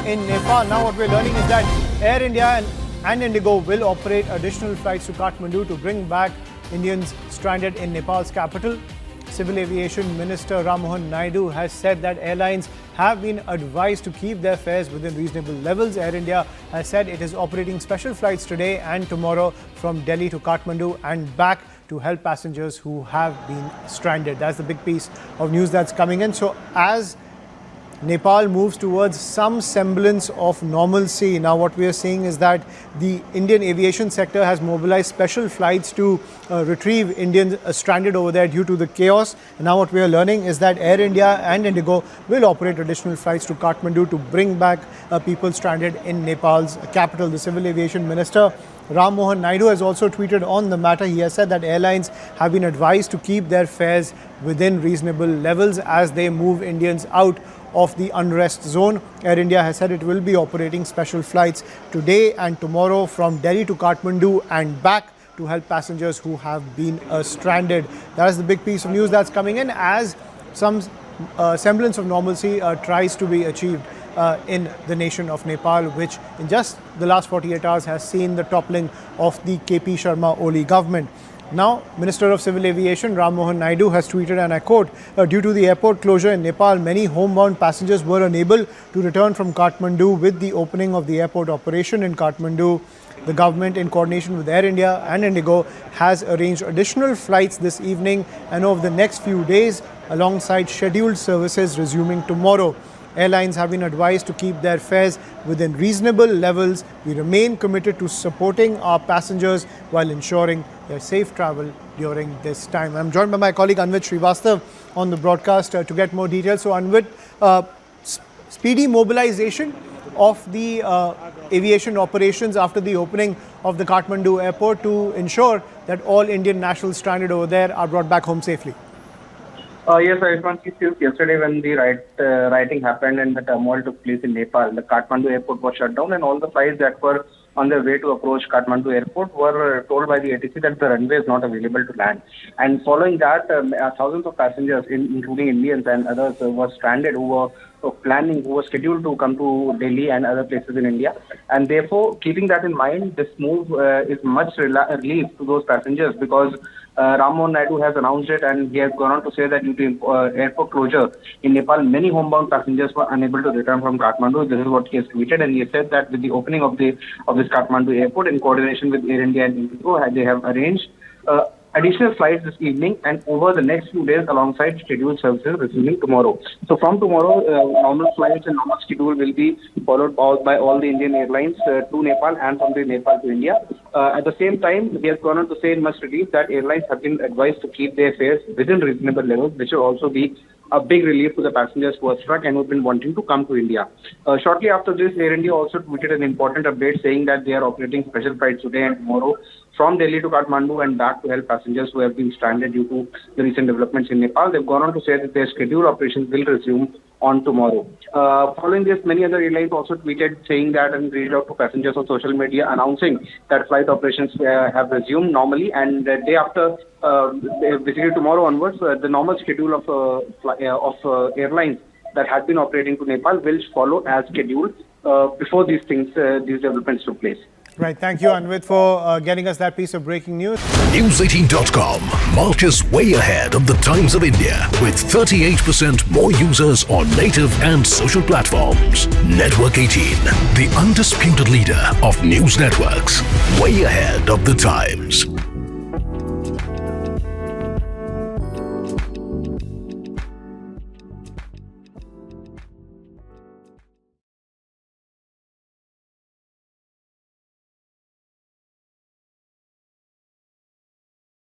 in Nepal. Now what we're learning is that Air India and IndiGo will operate additional flights to Kathmandu to bring back Indians stranded in Nepal's capital. Civil Aviation Minister Rammohan Naidu has said that airlines have been advised to keep their fares within reasonable levels. Air India has said it is operating special flights today and tomorrow from Delhi to Kathmandu and back to help passengers who have been stranded. That's the big piece of news that's coming in. So as Nepal moves towards some semblance of normalcy, now what we are seeing is that the Indian aviation sector has mobilized special flights to retrieve Indians stranded over there due to the chaos. And now what we are learning is that Air India and IndiGo will operate additional flights to Kathmandu to bring back people stranded in Nepal's capital. The Civil Aviation Minister Ram Mohan Naidu has also tweeted on the matter. He has said that airlines have been advised to keep their fares within reasonable levels as they move Indians out of the unrest zone. Air India has said it will be operating special flights today and tomorrow from Delhi to Kathmandu and back to help passengers who have been stranded. That is the big piece of news that's coming in as some semblance of normalcy tries to be achieved in the nation of Nepal, which in just the last 48 hours has seen the toppling of the KP Sharma Oli government. Now, Minister of Civil Aviation Ram Mohan Naidu has tweeted, and I quote, due to the airport closure in Nepal, many homebound passengers were unable to return from Kathmandu. With the opening of the airport operation in Kathmandu, the government, in coordination with Air India and IndiGo, has arranged additional flights this evening and over the next few days, alongside scheduled services resuming tomorrow. Airlines have been advised to keep their fares within reasonable levels. We remain committed to supporting our passengers while ensuring their safe travel during this time. I'm joined by my colleague Anvit Srivastav on the broadcast to get more details. So Anvit, speedy mobilization of the aviation operations after the opening of the Kathmandu airport to ensure that all Indian nationals stranded over there are brought back home safely. Yes, since yesterday when the rioting happened and the turmoil took place in Nepal, the Kathmandu airport was shut down and all the flights that were on their way to approach Kathmandu airport were told by the ATC that the runway is not available to land. And following that, thousands of passengers, including Indians and others, were stranded who were who were scheduled to come to Delhi and other places in India. And therefore, keeping that in mind, this move is much relief to those passengers because Ram Mohan Naidu has announced it and he has gone on to say that due to airport closure in Nepal, many homebound passengers were unable to return from Kathmandu. This is what he has tweeted, and he has said that with the opening of this Kathmandu airport in coordination with Air India and IndiGo, they have arranged additional flights this evening and over the next few days alongside scheduled services resuming tomorrow. So from tomorrow, normal flights and normal schedule will be followed by all the Indian airlines to Nepal and from the Nepal to India. At the same time, he has gone on to say in much relief that airlines have been advised to keep their fares within reasonable levels, which will also be a big relief to the passengers who are stuck and who have been wanting to come to India. Shortly after this, Air India also tweeted an important update saying that they are operating special flights today and tomorrow from Delhi to Kathmandu and back to help passengers who have been stranded due to the recent developments in Nepal. They've gone on to say that their scheduled operations will resume on tomorrow. Following this, many other airlines also tweeted saying that and reached out to passengers on social media announcing that flight operations have resumed normally, and the day after, basically tomorrow onwards, the normal schedule of airlines that had been operating to Nepal will follow as scheduled before these developments took place. Right. Thank you, Anvit, for getting us that piece of breaking news. News18.com marches way ahead of the Times of India with 38% more users on native and social platforms. Network 18, the undisputed leader of news networks, way ahead of the Times.